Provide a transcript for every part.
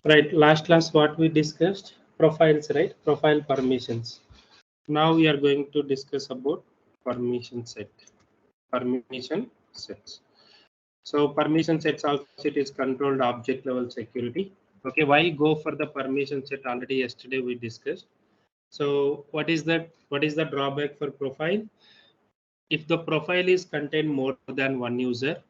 Right, last class what we discussed, profiles, right? Profile permissions. Now we are going to discuss about permission set. Permission sets. So permission sets also it is controlled object level security. Okay, why go for the permission set? Already yesterday we discussed. So what is that? What is the drawback for profile? If the profile is contain more than one user,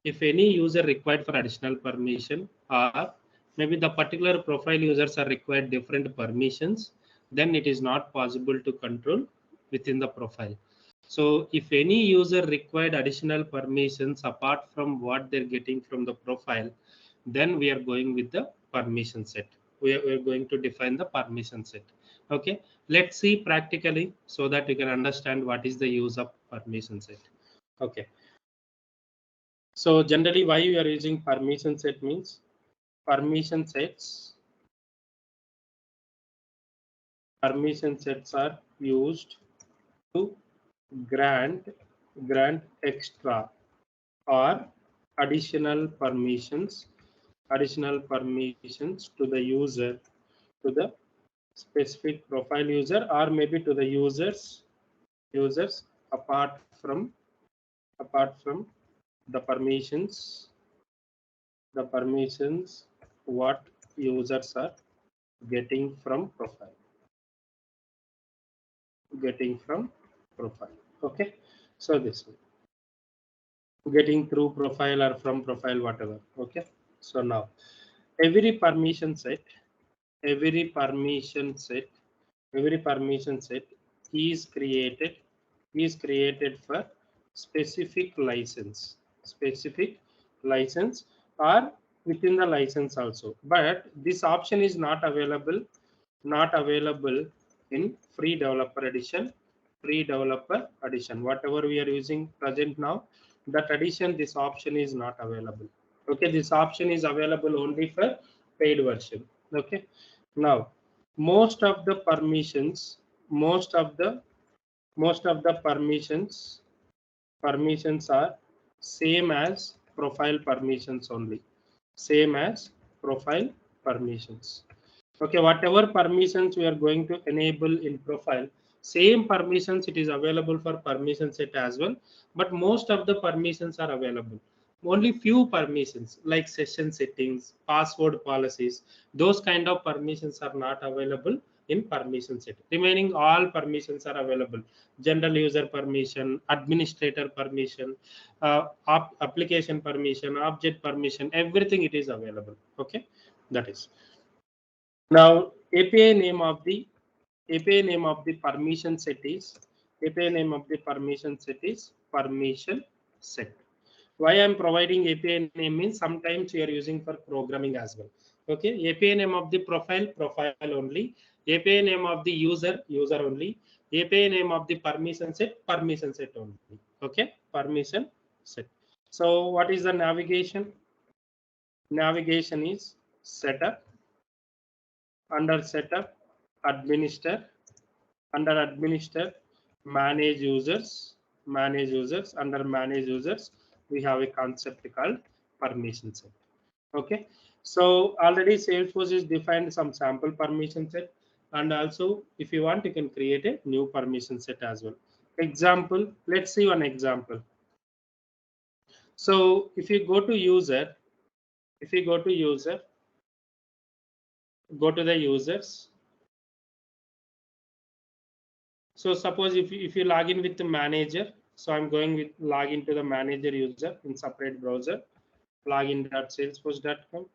if any user required for additional permission, or maybe the particular profile users are required different permissions, then it is not possible to control within the profile. So if any user required additional permissions apart from what they're getting from the profile, then we are going with the permission set. We are going to define the permission set. Okay, let's see practically so that you can understand what is the use of permission set. Okay, so generally why you are using permission set means permission sets are used to grant extra or additional permissions to the user, to the specific profile user, or maybe to the users apart from the permissions what users are getting from profile. Okay, so this one, getting through profile or from profile, whatever. Okay, so now every permission set every permission set is created for specific license or within the license also, but this option is not available in free developer edition. Whatever we are using present now, that edition, this option is not available. Okay, this option is available only for paid version. Okay, now most of the permissions are same as profile permissions only, same as profile permissions. Okay, whatever permissions we are going to enable in profile, same permissions it is available for permission set as well, but most of the permissions are available. Only few permissions like session settings, password policies, those kind of permissions are not available in permission set. Remaining all permissions are available: general user permission, administrator permission, application permission, object permission, everything it is available. Okay, that is. Now API name of the permission set is permission set. Why I'm providing API name means sometimes you are using for programming as well. Okay, API name of the profile only, API name of the user only, API name of the permission set only. Okay, permission set. So what is the navigation? Navigation is setup. Under setup, administer. Under administer, manage users. Under manage users, we have a concept called permission set. Okay, so already Salesforce is defined some sample permission set, and also if you want you can create a new permission set as well. Example, let's see one example. So if you go to user, go to the users. So suppose if you log in with the manager, so I'm going with login to the manager user in separate browser, login.salesforce.com,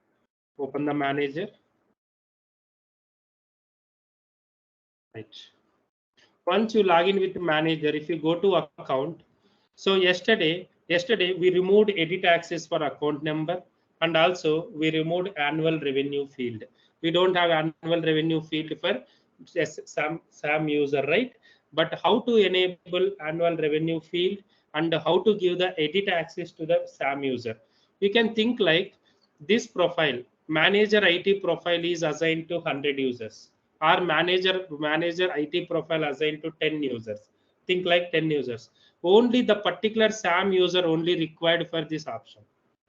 open the manager. Right. Once you log in with the manager, if you go to account, so yesterday we removed edit access for account number, and also we removed annual revenue field. We don't have annual revenue field for SAM user, right? But how to enable annual revenue field and how to give the edit access to the SAM user? You can think like this profile, manager IT profile is assigned to 100 users. Our manager IT profile assigned to 10 users. Think like 10 users. Only the particular SAM user only required for this option.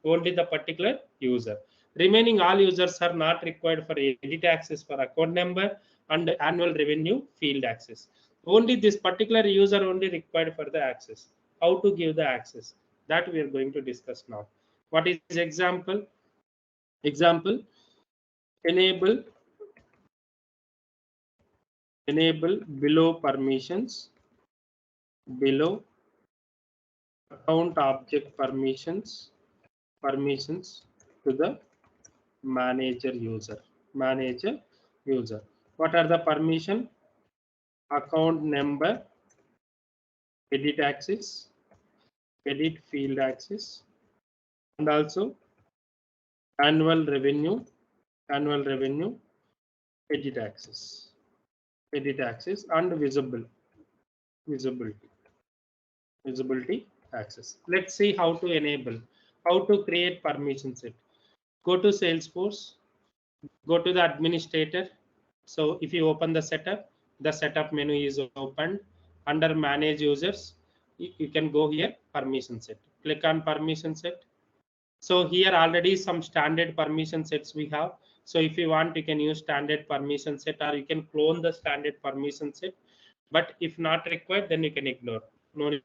Only the particular user. Remaining all users are not required for edit access for account number and annual revenue field access. Only this particular user only required for the access. How to give the access? That we are going to discuss now. What is example? Example, enable below permissions, below account object permissions to the manager user. What are the permission? Account number, edit access, edit field access, and also annual revenue, edit access, and visibility access. Let's see how to enable, how to create permission set. Go to Salesforce, go to the administrator. So if you open the setup menu is opened. Under manage users, you can go here, permission set. Click on permission set. So here already some standard permission sets we have. So if you want, you can use standard permission set, or you can clone the standard permission set. But if not required, then you can ignore. No need.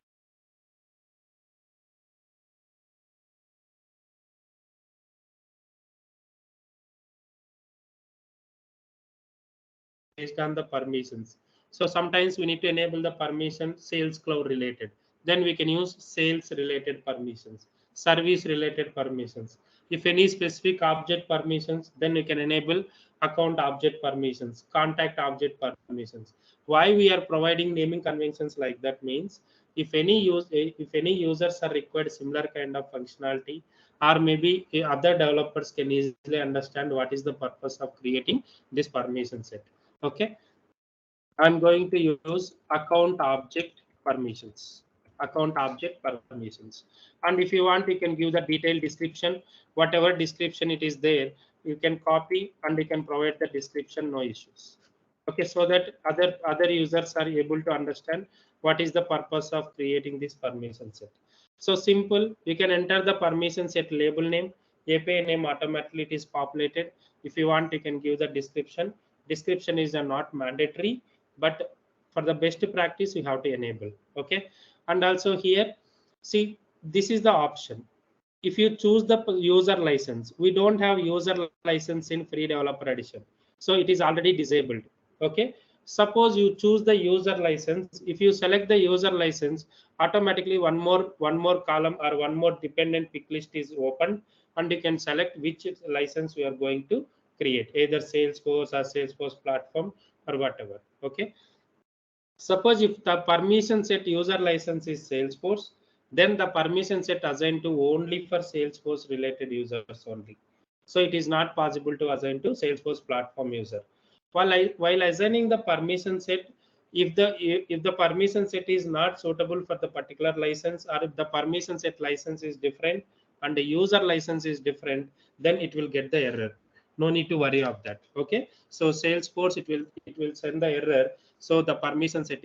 Based on the permissions. So sometimes we need to enable the permission sales cloud related. Then we can use sales related permissions, service related permissions. If any specific object permissions, then we can enable account object permissions, contact object permissions. Why we are providing naming conventions like that means if any users are required similar kind of functionality, or maybe other developers can easily understand what is the purpose of creating this permission set. Okay, I'm going to use account object permissions. Account object permissions. And if you want, you can give the detailed description. Whatever description it is there, you can copy and you can provide the description, no issues. Okay, so that other users are able to understand what is the purpose of creating this permission set. So simple, you can enter the permission set label name, API name, automatically it is populated. If you want, you can give the description. Description is not mandatory, but for the best practice, you have to enable. Okay, and also here, see, this is the option. If you choose the user license, we don't have user license in free developer edition, so it is already disabled. Okay, suppose you choose the user license. If you select the user license, automatically one more column or one more dependent pick list is opened, and you can select which license we are going to create, either Salesforce or Salesforce platform or whatever. Okay, suppose if the permission set user license is Salesforce, then the permission set assigned to only for Salesforce related users only. So it is not possible to assign to Salesforce platform user. While assigning the permission set, if the permission set is not suitable for the particular license, or if the permission set license is different and the user license is different, then it will get the error. No need to worry of that. Okay, so Salesforce, it will send the error. So the permission set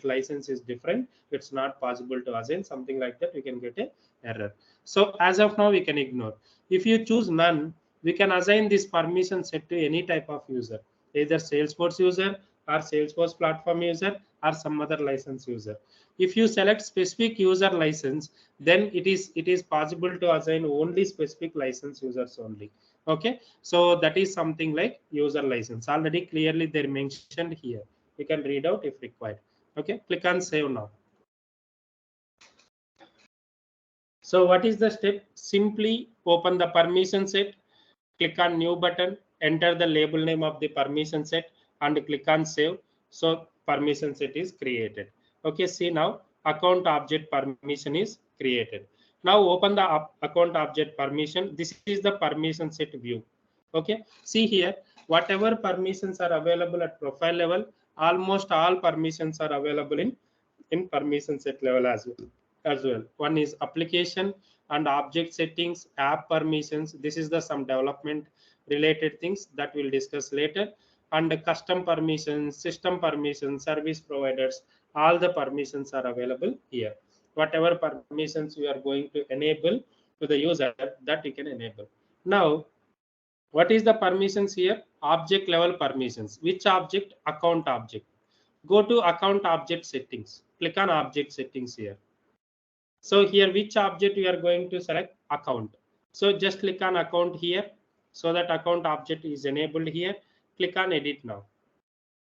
license is different, it's not possible to assign, something like that, we can get a error. So as of now, we can ignore. If you choose none, we can assign this permission set to any type of user, either Salesforce user or Salesforce platform user or some other license user. If you select specific user license, then it is possible to assign only specific license users only. Okay, so that is something like user license, already clearly they're mentioned here. You can read out if required. Okay, click on save now. So what is the step? Simply open the permission set, click on new button, enter the label name of the permission set, and click on save. So permission set is created. Okay, see now account object permission is created. Now open the account object permission. This is the permission set view. Okay, see here, whatever permissions are available at profile level, almost all permissions are available in permission set level as well. One is application and object settings, app permissions. This is the some development related things that we'll discuss later. And the custom permissions, system permissions, service providers, all the permissions are available here. Whatever permissions you are going to enable to the user, that you can enable. Now, what is the permissions here? Object level permissions. Which object? Account object. Go to account object settings. Click on object settings here. So here, which object we are going to select? Account. So just click on account here. So that account object is enabled here. Click on edit now.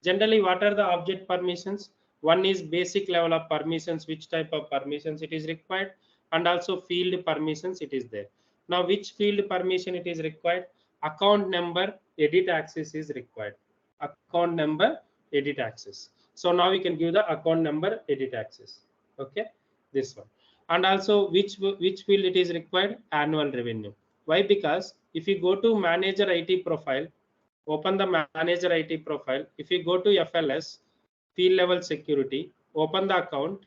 Generally, what are the object permissions? One is basic level of permissions, which type of permissions it is required, and also field permissions it is there. Now, which field permission it is required? Account number, edit access is required. Account number, edit access. So now we can give the account number, edit access. Okay, this one. And also, which field it is required? Annual revenue. Why? Because if you go to manager IT profile, open the manager IT profile. If you go to FLS, field level security, open the account.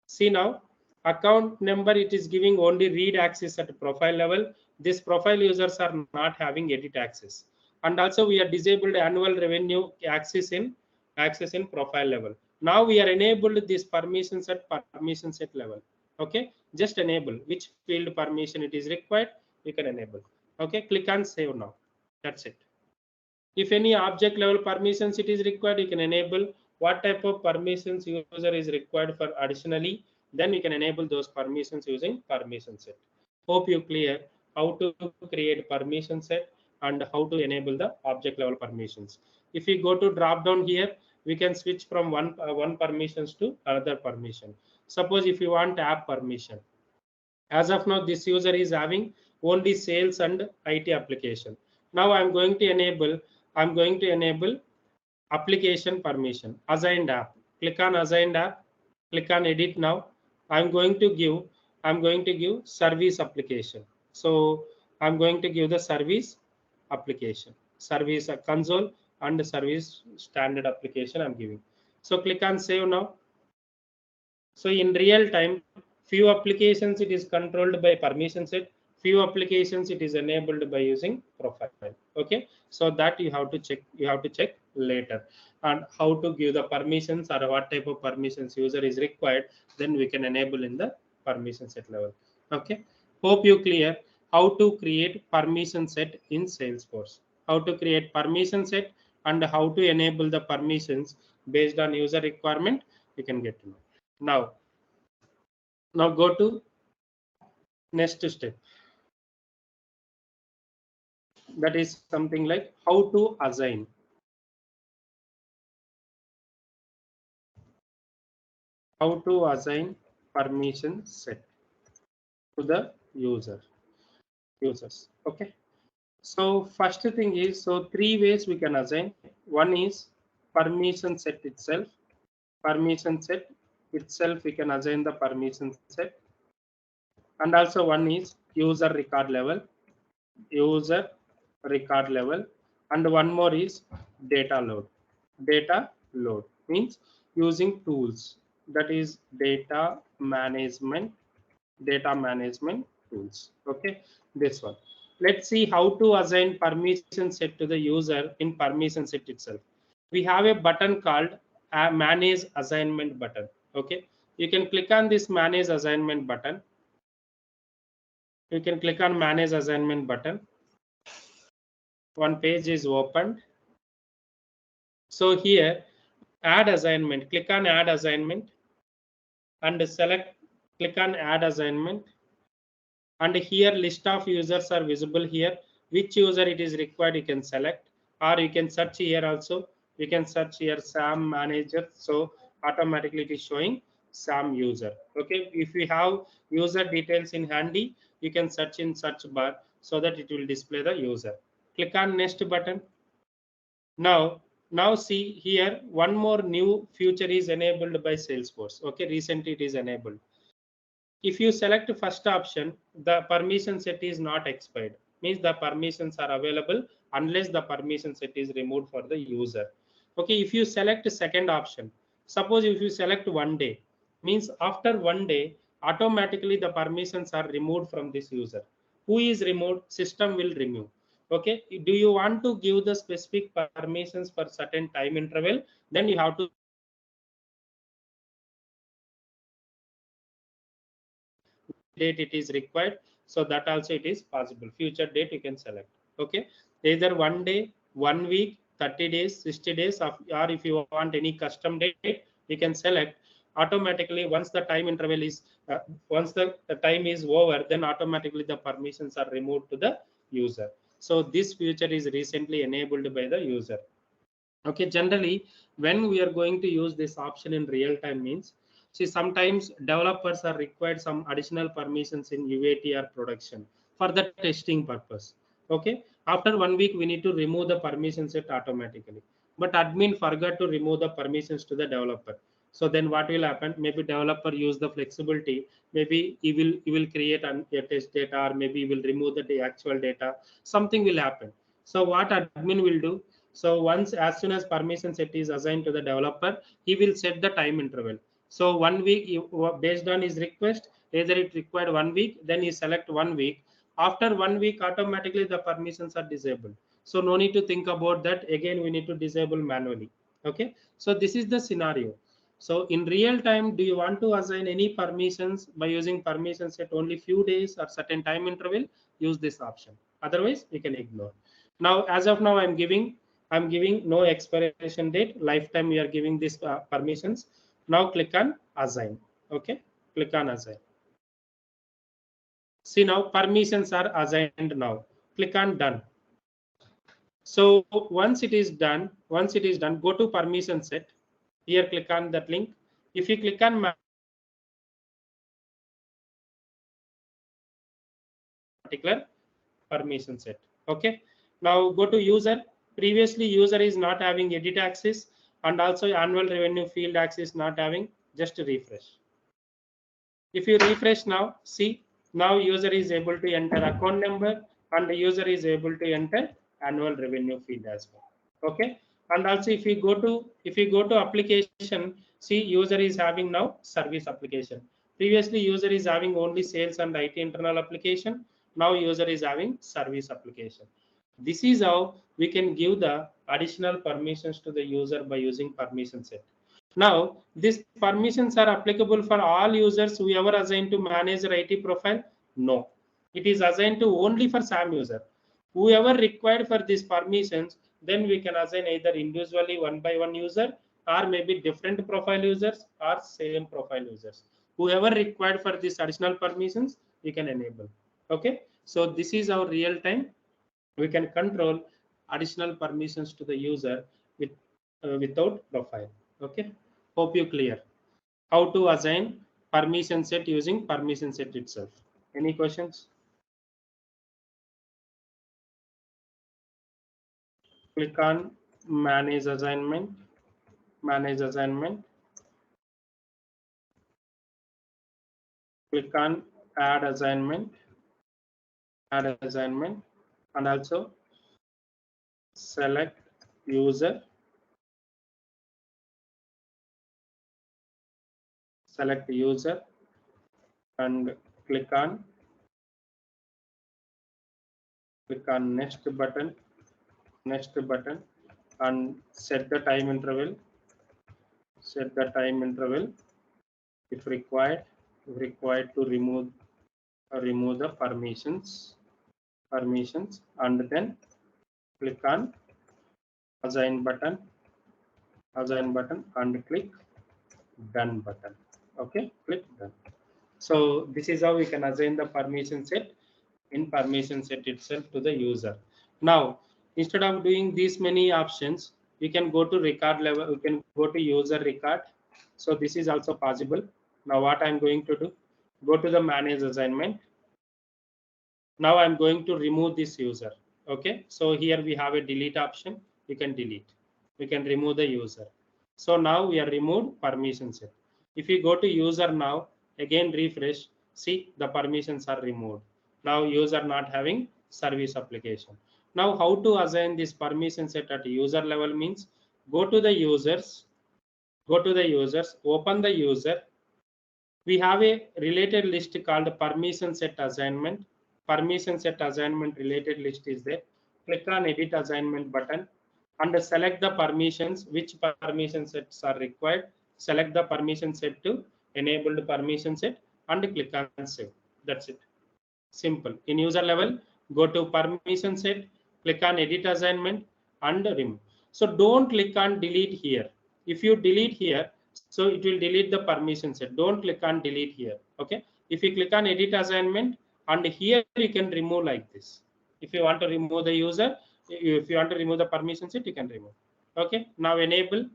See now, account number it is giving only read access at profile level. This profile users are not having edit access. And also we are disabled annual revenue access in profile level. Now we are enabled this permissions at permission set level. Okay, just enable which field permission it is required. You can enable. Okay, click on save now. That's it. If any object level permissions it is required, you can enable. What type of permissions user is required for additionally, then you can enable those permissions using permission set. Hope you clear how to create permission set and how to enable the object level permissions. If we go to drop down here, we can switch from one permissions to another permission. Suppose if you want app permission, as of now this user is having only sales and IT application. Now I'm going to enable application permission, assigned app. Click on assigned app, click on edit now. I'm going to give service application. So I'm going to give the service application, service console, and service standard application I'm giving. So click on save now. So in real time, few applications it is controlled by permission set, few applications it is enabled by using profile. Okay, so that you have to check. You have to check later, and how to give the permissions or what type of permissions user is required. Then we can enable in the permission set level. Okay, hope you clear how to create permission set in Salesforce. How to create permission set and how to enable the permissions based on user requirement. You can get to know. Now go to next step. That is something like how to assign. How to assign permission set to the users. Okay. So first thing is, so three ways we can assign. One is permission set itself. Permission set itself we can assign the permission set. And also one is user record level. User record level. And one more is data load. Data load means using tools, that is data management tools. Okay, this one. Let's see how to assign permission set to the user in permission set itself. We have a button called manage assignment button. Okay, you can click on this manage assignment button. You can click on manage assignment button. One page is opened. So here, add assignment. Click on add assignment and click on add assignment. And here list of users are visible here. Which user it is required you can select, or you can search here also. You can search here SAM manager. So automatically it is showing SAM user. Okay, if you have user details in handy, you can search in search bar so that it will display the user. Click on next button. Now see here, one more new feature is enabled by Salesforce. Okay, recently it is enabled. If you select first option, the permission set is not expired. Means the permissions are available unless the permission set is removed for the user. Okay, if you select second option, suppose if you select 1 day, means after 1 day, automatically the permissions are removed from this user. Who is removed? System will remove. Okay, do you want to give the specific permissions for certain time interval? Then you have to date it is required. So that also it is possible. Future date you can select. Okay, either 1 day, 1 week, 30 days, 60 days, or if you want any custom date, you can select automatically. Once the time interval is once the time is over, then automatically the permissions are removed to the user. So this feature is recently enabled by the user. Okay, generally when we are going to use this option in real time means, see, sometimes developers are required some additional permissions in UAT or production for the testing purpose. Okay, after 1 week we need to remove the permission set automatically, but admin forgot to remove the permissions to the developer. So then what will happen? Maybe developer use the flexibility, maybe he will create a test data, or maybe he will remove the actual data, something will happen. So what admin will do, so once, as soon as permission set is assigned to the developer, he will set the time interval. So 1 week, based on his request, either it required 1 week, then he select 1 week. After 1 week, automatically the permissions are disabled. So no need to think about that. Again, we need to disable manually. Okay. So this is the scenario. So in real time, do you want to assign any permissions by using permission set only few days or certain time interval? Use this option. Otherwise, we can ignore. Now, as of now, I'm giving no expiration date, lifetime we are giving this permissions. Now click on assign. Okay, click on assign. See, now permissions are assigned now. Click on done. So once it is done, go to permission set. Here click on that link. If you click on particular permission set. Okay, now go to user. Previously user is not having edit access, and also annual revenue field access not having. Just refresh. If you refresh now, see, now user is able to enter account number, and the user is able to enter annual revenue field as well. Okay, and also if you go to application, see, user is having now service application. Previously user is having only sales and IT internal application. Now user is having service application. This is how we can give the additional permissions to the user by using permission set. Now, these permissions are applicable for all users who ever assigned to manager IT profile? No. It is assigned to only for SAM user. Whoever required for these permissions, then we can assign either individually one by one user, or maybe different profile users or same profile users. Whoever required for these additional permissions, we can enable. Okay. So this is our real time. We can control additional permissions to the user with without profile. Okay, hope you clear how to assign permission set using permission set itself. Any questions? Click on manage assignment. Manage assignment. Click on add assignment. Add assignment, and also select user. Select user and click on next button. Next button, and set the time interval. Set the time interval. If required to remove the permissions, and then click on assign button and click done button. Okay, click done. So this is how we can assign the permission set in permission set itself to the user. Now, instead of doing these many options, we can go to record level. We can go to user record. So this is also possible. Now what I'm going to do, go to the manage assignment. Now I'm going to remove this user. Okay, so here we have a delete option. We can delete. We can remove the user. So now we are removed permission set. If you go to user now, again refresh, see, the permissions are removed. Now user not having service application. Now how to assign this permission set at user level means, go to the users, open the user. We have a related list called permission set assignment. Permission set assignment related list is there. Click on edit assignment button and select the permissions, which permission sets are required. Select the permission set to enabled permission set and click on save. That's it. Simple. In user level, go to permission set, click on edit assignment and remove. So don't click on delete here. If you delete here, so it will delete the permission set. Don't click on delete here. Okay. If you click on edit assignment and here you can remove like this. If you want to remove the user, if you want to remove the permission set, you can remove. Okay. Now enable,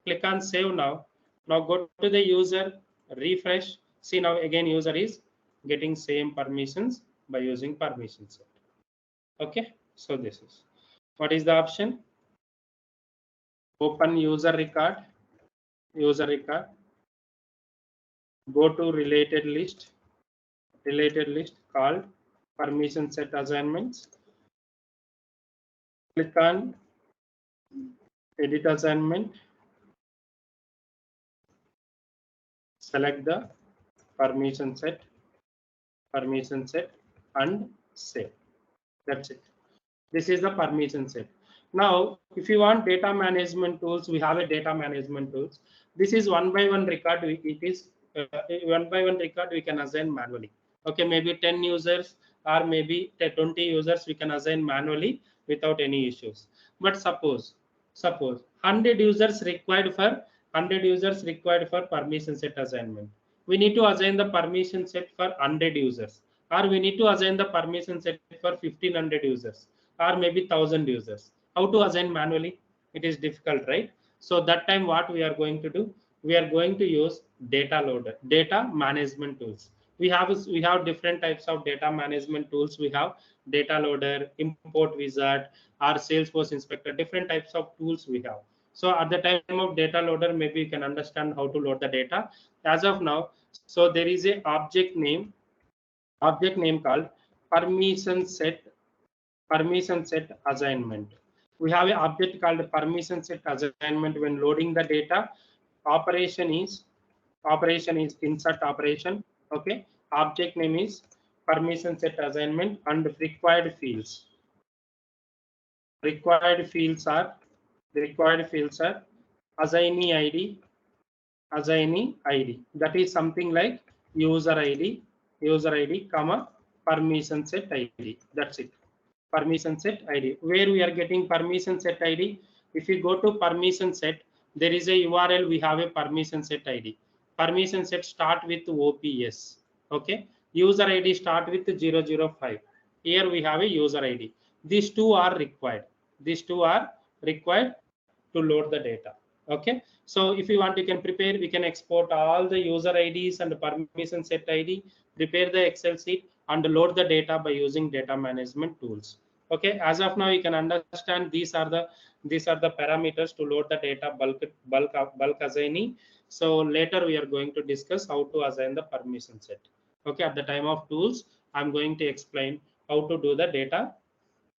click on save now. Now go to the user, refresh. See now again user is getting same permissions by using permission set. Okay. So this is what is the option. Open user record, go to related list called permission set assignments. Click on edit assignment, select the permission set and save. That's it. This is the permission set. Now, if you want data management tools, we have a data management tools. This is one by one record. It is one by one record we can assign manually. Okay, maybe 10 users or maybe 20 users we can assign manually without any issues. But suppose 100 users required for permission set assignment. We need to assign the permission set for 100 users, or we need to assign the permission set for 1500 users, or maybe 1000 users. How to assign manually? It is difficult, right? So that time what we are going to do, we are going to use data loader, data management tools. We have different types of data management tools. We have data loader, import wizard, or Salesforce inspector, different types of tools we have. So at the time of data loader, maybe you can understand how to load the data. As of now, so there is a object name called permission set assignment. We have an object called permission set assignment. When loading the data, operation is insert operation. Okay, object name is permission set assignment, and required fields are assignee ID. That is something like user ID, comma permission set ID. That's it. Permission set ID. Where we are getting permission set ID? If you go to permission set, there is a URL. We have a permission set ID. Permission set start with OPS. Okay. User ID start with 005. Here we have a user ID. These two are required. To load the data. Okay. So if you want, you can prepare. We can export all the user IDs and the permission set ID. Prepare the Excel sheet and load the data by using data management tools. Okay. As of now, you can understand these are the parameters to load the data bulk assignee. So later we are going to discuss how to assign the permission set. Okay. At the time of tools, I'm going to explain how to do the data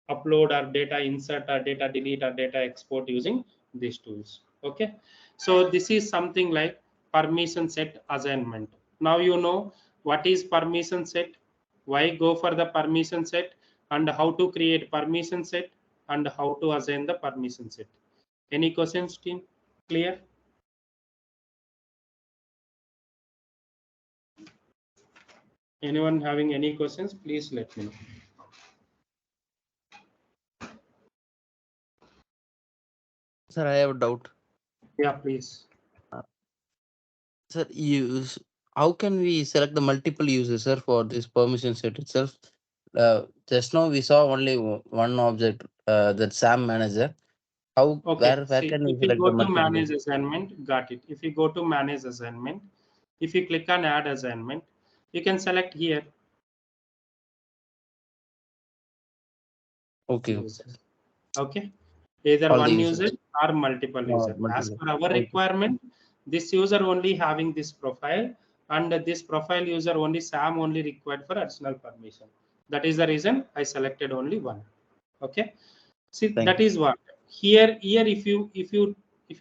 upload or data insert or data delete or data export using these tools. Okay, so this is something like permission set assignment. Now you know what is permission set, why go for the permission set, and how to create permission set, and how to assign the permission set. Any questions, team? Clear? Anyone having any questions, please let me know. Sir, I have a doubt. Yeah, please. Sir, how can we select the multiple users, sir, for this permission set itself? Just now we saw only one object, that SAM manager. How Okay, where see, can we if you select go the to multiple manage users? assignment, got it. If you go to manage assignment, if you click on add assignment, you can select here Okay, users. Okay, either all the one user users. or multiple user. As Multiple. per our Okay. requirement, this user only having this profile, and this profile user only SAM only required for additional permission. That is the reason I selected only one. Okay, see, Thank that you. is what here if you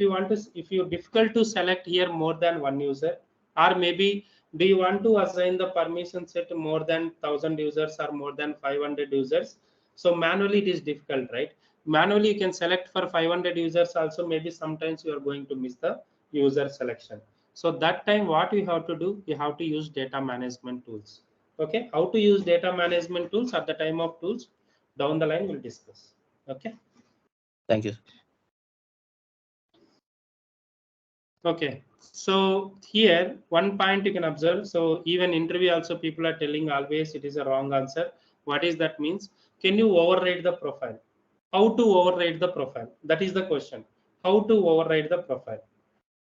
want to, if you difficult to select here more than one user, or maybe do you want to assign the permission set more than 1000 users or more than 500 users? So manually it is difficult, right? Manually you can select for 500 users also. Maybe sometimes you are going to miss the user selection. So that time what you have to do, you have to use data management tools. Okay, how to use data management tools at the time of tools, down the line we'll discuss. Okay. Thank you. Okay, so here one point you can observe. So even interview also people are telling always it is a wrong answer. What is that means? Can you override the profile? How to override the profile? That is the question. How to override the profile?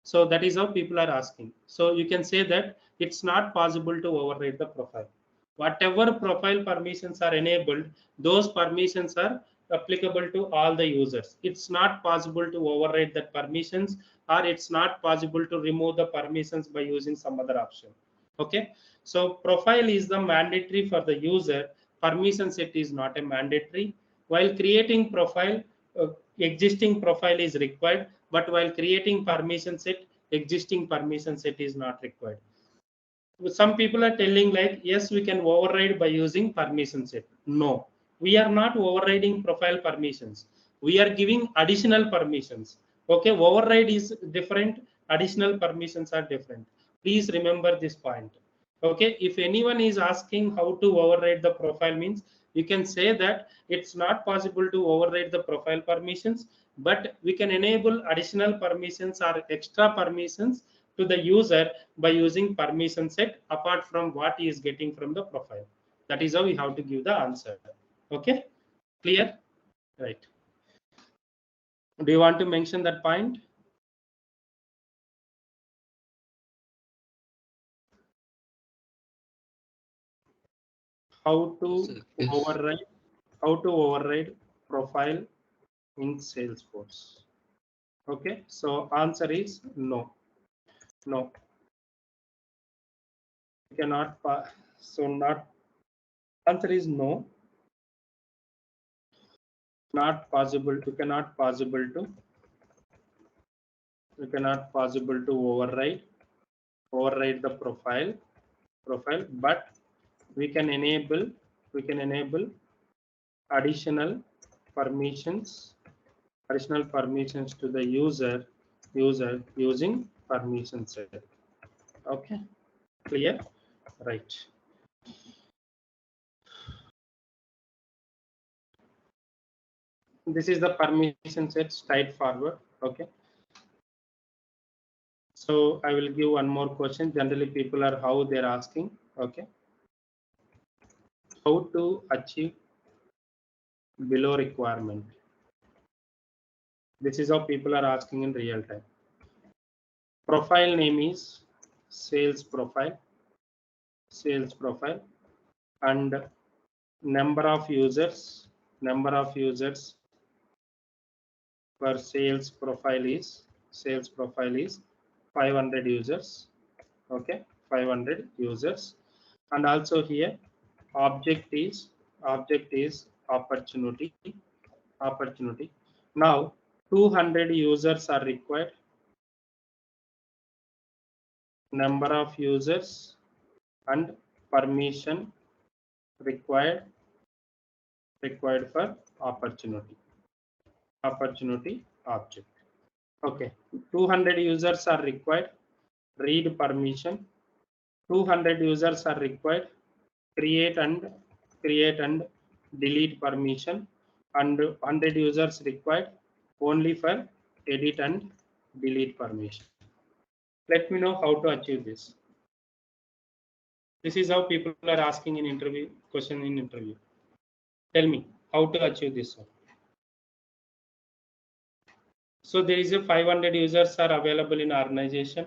So that is how people are asking. So you can say that it's not possible to override the profile. Whatever profile permissions are enabled, those permissions are applicable to all the users. It's not possible to override that permissions, or it's not possible to remove the permissions by using some other option. Okay, so profile is the mandatory for the user. Permission set is not a mandatory. While creating profile, existing profile is required, but while creating permission set, existing permission set is not required. Some people are telling like, yes, we can override by using permission set. No, we are not overriding profile permissions. We are giving additional permissions. Okay, override is different, additional permissions are different. Please remember this point. Okay, if anyone is asking how to override the profile means, you can say that it's not possible to override the profile permissions, but we can enable additional permissions or extra permissions to the user by using permission set apart from what he is getting from the profile. That is how we have to give the answer. Okay, clear? Right. Do you want to mention that point? How to Yes. override? How to override profile in Salesforce? Okay, so answer is no. No, you cannot. So not, answer is no. Not possible. You cannot possible to override the profile, but we can enable additional permissions to the user using permission set. Okay, clear? Right. This is the permission set straightforward. Okay, so I will give one more question. Generally people are how they're asking. Okay, how to achieve below requirement? This is how people are asking in real time. Profile name is sales profile, and number of users per sales profile is 500 users. Okay, 500 users. And also here object is opportunity. Now 200 users are required. Number of users and permission required for opportunity object. Okay, 200 users are required. Read permission. 200 users are required. Create and delete permission, and 100 users required only for edit and delete permission. Let me know how to achieve this. This is how people are asking in interview question in interview. Tell me how to achieve this one. So there is a 500 users are available in organization.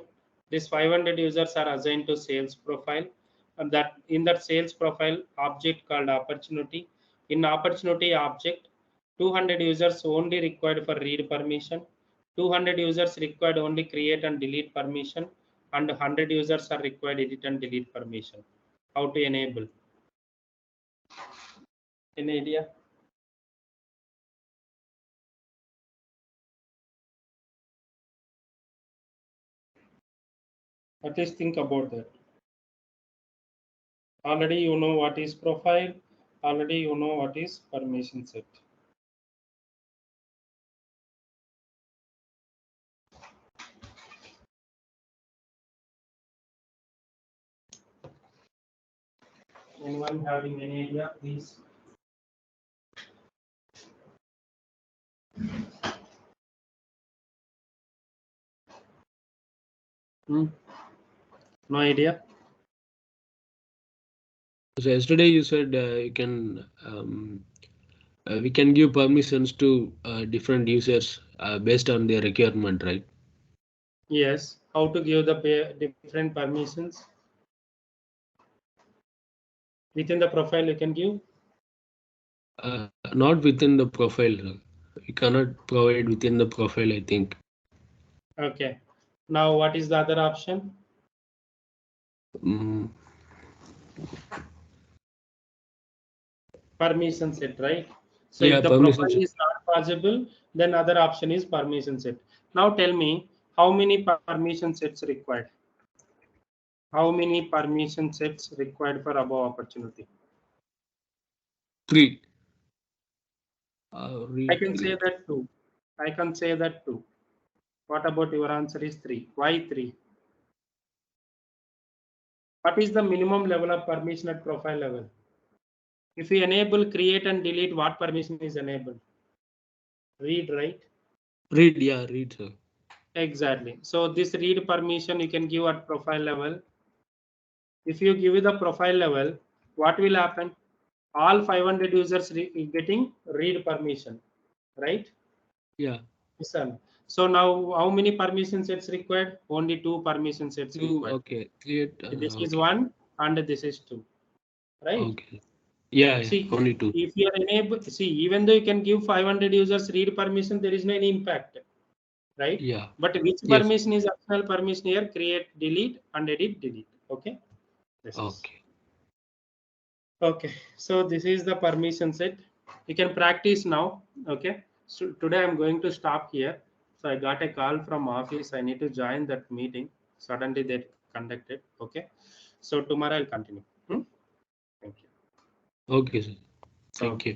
These 500 users are assigned to sales profile, and that in that sales profile object called opportunity. In opportunity object, 200 users only required for read permission, 200 users required only create and delete permission, and 100 users are required edit and delete permission. How to enable? Any idea? At least think about that. Already you know what is profile, already you know what is permission set. Anyone having any idea, please? No idea. So yesterday you said you can we can give permissions to different users based on their requirement, right? Yes. How to give the different permissions within the profile you can give? Not within the profile. You cannot provide within the profile, I think. Okay. Now what is the other option? Mm, Permission set, right? So yeah, if the permissions. profile is not possible, then other option is permission set. Now tell me how many permission sets required? How many permission sets required for above opportunity? 3. I can say Delete. that 2. I can say that 2. What about your answer is 3? Why 3? What is the minimum level of permission at profile level? If we enable create and delete, what permission is enabled? Read, right? Read, yeah, read, sir. Exactly. So this read permission you can give at profile level. If you give it the profile level, what will happen? All 500 users getting read permission, right? Yeah. Listen. So now how many permission sets required? Only 2 permission sets 2. required. Okay. Create. This is Okay. 1 and this is 2, right? Okay. Yeah, See, only 2. if you are enabled, see, even though you can give 500 users read permission, there is no any impact, right? Yeah. But which Yes. permission is optional permission here? Create, delete, and edit, delete. Okay. This is Okay. okay. So this is the permission set. You can practice now. Okay. So today I'm going to stop here. So I got a call from office. I need to join that meeting. Suddenly they conducted. Okay. So tomorrow I'll continue. Thank you. Okay, sir. Thank Okay. you.